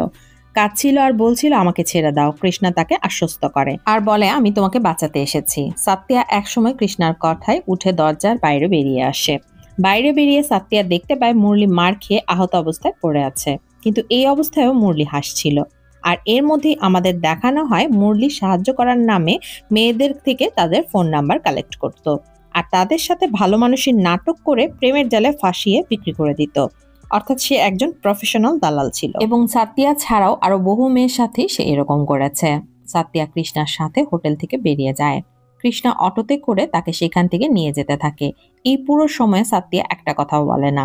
কাঁদছিল আর বলছিল, আমাকে ছেড়ে দাও। কৃষ্ণা তাকে আশ্বস্ত করে আর বলে, আমি তোমাকে বাঁচাতে এসেছি। সাতিয়া একসময় কৃষ্ণার কথায় উঠে দরজার বাইরে বেরিয়ে আসে। বাইরে বেরিয়ে সাতিয়া দেখতে পায় মুরলি মার খেয়ে আহত অবস্থায় পড়ে আছে, কিন্তু এই অবস্থায়ও মুরলি হাসছিল। আর এর মধ্যেই আমাদের দেখানো হয় মুরলি সাহায্য করার নামে মেয়েদের থেকে তাদের ফোন নাম্বার কালেক্ট করত আর তাদের সাথে ভালো মানুষের নাটক করে প্রেমের জালে ফাঁসিয়ে বিক্রি করে দিত। অর্থাৎ সে একজন প্রফেশনাল দালাল ছিল এবং সাতিয়া ছাড়াও আরো বহু মেয়ের সাথে সে এরকম করেছে। সাতিয়া কৃষ্ণার সাথে হোটেল থেকে বেরিয়ে যায়। কৃষ্ণা অটোতে করে তাকে সেখান থেকে নিয়ে যেতে থাকে। এই পুরো সময়ে সাতিয়া একটা কথাও বলে না।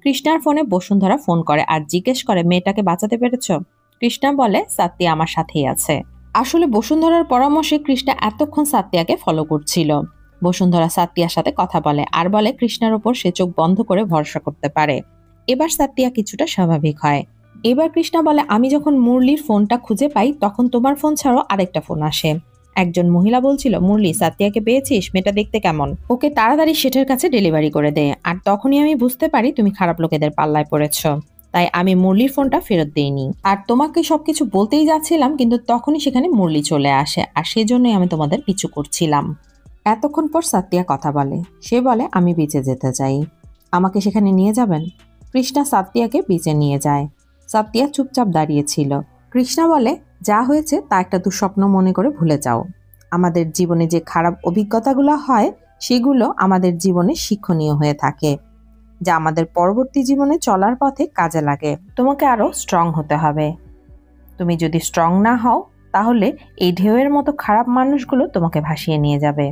কৃষ্ণার ফোনে বসুন্ধরা ফোন করে আর জিজ্ঞেস করে, মেয়েটাকে বাঁচাতে পেরেছ? কৃষ্ণা বলে, সাতিয়া আমার সাথেই আছে। আসলে বসুন্ধরার পরামর্শে কৃষ্ণা এতক্ষণ সাতিয়াকে ফলো করছিল। বসুন্ধরা সাতিয়ার সাথে কথা বলে আর বলে কৃষ্ণার ওপর সে চোখ বন্ধ করে ভরসা করতে পারে। এবার সাতিয়া কিছুটা স্বাভাবিক হয়। এবার কৃষ্ণা বলে, আমি যখন মুরলির ফোনটা খুঁজে পাই তখন তোমার ফোন ছাড়াও আরেকটা ফোন আসে। একজন মহিলা বলছিল, মুরলি, সাতিয়াকে পেয়েছিস? মেয়েটা দেখতে কেমন? ওকে তাড়াতাড়ি শেঠের কাছে ডেলিভারি করে দে। আর তখনই আমি বুঝতে পারি তুমি খারাপ লোকেদের পাল্লায় পড়েছ। তাই আমি মুরলির ফোনটা ফেরত দিইনি। আর তোমাকে সবকিছু বলতেই যাচ্ছিলাম, কিন্তু তখনই সেখানে মুরলি চলে আসে আর সেজন্যই আমি তোমাদের পিছু করছিলাম। এতক্ষণ পর সাতিয়া কথা বলে। সে বলে, আমি বিচে যেতে চাই, আমাকে সেখানে নিয়ে যাবেন? কৃষ্ণা সাতিয়াকে বিচে নিয়ে যায়। সাতিয়া চুপচাপ দাঁড়িয়েছিল। কৃষ্ণা বলে, যা হয়েছে তা একটা দুঃস্বপ্ন মনে করে ভুলে যাও। আমাদের জীবনে যে খারাপ অভিজ্ঞতাগুলো হয় সেগুলো আমাদের জীবনে শিক্ষণীয় হয়ে থাকে, যা আমাদের পরবর্তী জীবনে চলার পথে কাজে লাগে। তোমাকে আরো স্ট্রং হতে হবে। তুমি যদি স্ট্রং না হও তাহলে এই ঢেউয়ের মতো খারাপ মানুষগুলো তোমাকে ভাসিয়ে নিয়ে যাবে।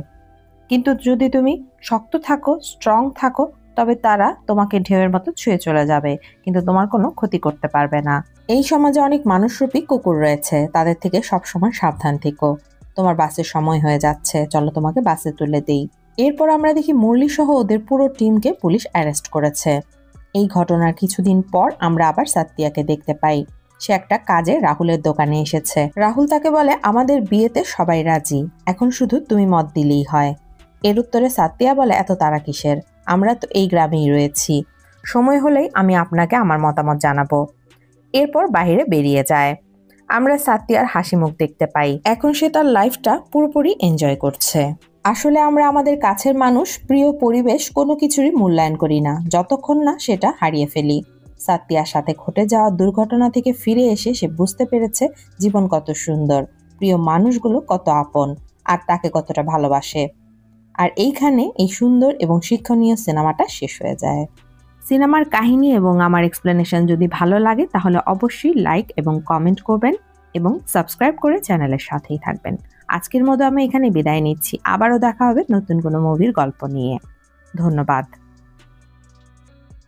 কিন্তু যদি তুমি শক্ত থাকো, স্ট্রং থাকো, তবে তারা তোমাকে ঢেউয়ের মতো ছুঁয়ে চলে যাবে, কিন্তু তোমার কোনো ক্ষতি করতে পারবে না। এই সমাজে অনেক মানুষরূপী কুকুর রয়েছে, তাদের থেকে সবসময় সাবধান থেকো। তোমার বাসের সময় হয়ে যাচ্ছে, চলো তোমাকে বাসে তুলে দেই। এরপর আমরা দেখি মুরলি সহ ওদের পুরো টিমকে পুলিশ অ্যারেস্ট করেছে। এই ঘটনার কিছুদিন পর আমরা আবার সাতিয়াকে দেখতে পাই। সে একটা কাজে রাহুলের দোকানে এসেছে। রাহুল তাকে বলে, আমাদের বিয়েতে সবাই রাজি, এখন শুধু তুমি মত দিলেই হয়। এর উত্তরে সাতিয়া বলে, এত তাড়া কিসের? আমরা তো এই গ্রামেই রয়েছি, সময় হলেই আমি আপনাকে আমার মতামত জানাবো। এরপর বাইরে বেরিয়ে যায়। আমরা সাতিয়ার হাসি মুখ দেখতে পাই। এখন সে তার লাইফটা পুরোপুরি এনজয় করছে। আসলে আমরা আমাদের কাছের মানুষ, প্রিয় পরিবেশ কোনো কিছুরই মূল্যায়ন করি না যতক্ষণ না সেটা হারিয়ে ফেলি। সাতিয়ার সাথে ঘটে যাওয়া দুর্ঘটনা থেকে ফিরে এসে সে বুঝতে পেরেছে জীবন কত সুন্দর, প্রিয় মানুষগুলো কত আপন, আর তাকে কতটা ভালোবাসে। আর এইখানে এই সুন্দর এবং শিক্ষণীয় সিনেমাটা শেষ হয়ে যায়। সিনেমার কাহিনী এবং আমার এক্সপ্লেনেশন যদি ভালো লাগে তাহলে অবশ্যই লাইক এবং কমেন্ট করবেন এবং সাবস্ক্রাইব করে চ্যানেলের সাথেই থাকবেন। আজকের মতো আমি এখানে বিদায় নিচ্ছি। আবারও দেখা হবে নতুন কোনো মুভির গল্প নিয়ে। ধন্যবাদ।